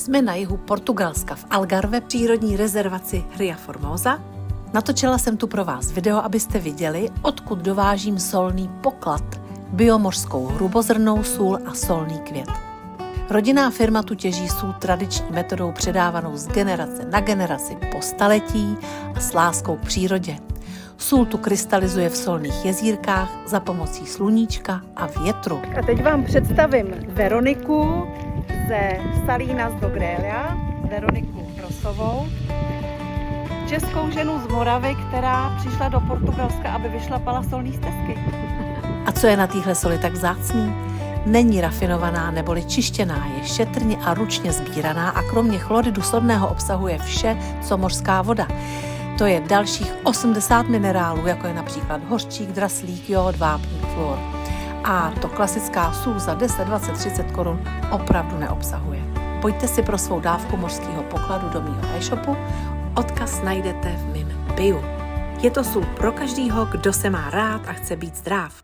Jsme na jihu Portugalska v Algarve, přírodní rezervaci Ria Formosa. Natočila jsem tu pro vás video, abyste viděli, odkud dovážím solný poklad, biomořskou hrubozrnnou sůl a solný květ. Rodinná firma tu těží sůl tradiční metodou předávanou z generace na generaci po staletí a s láskou k přírodě. Sůl tu krystalizuje v solných jezírkách za pomocí sluníčka a větru. A teď vám představím Veroniku ze Salinas do Grelha, Veroniku Rosovou, českou ženu z Moravy, která přišla do Portugalska, aby vyšlapala solní stezky. A co je na téhle soli tak vzácný? Není rafinovaná neboli čištěná, je šetrně a ručně sbíraná a kromě chloridu sodného obsahuje vše, co mořská voda. To je dalších 80 minerálů, jako je například hořčík, draslík, jód, vápník, fluor. A to klasická sůl za 10, 20, 30 korun opravdu neobsahuje. Pojďte si pro svou dávku mořského pokladu do mýho e-shopu, odkaz najdete v mém bio. Je to sůl pro každýho, kdo se má rád a chce být zdrav.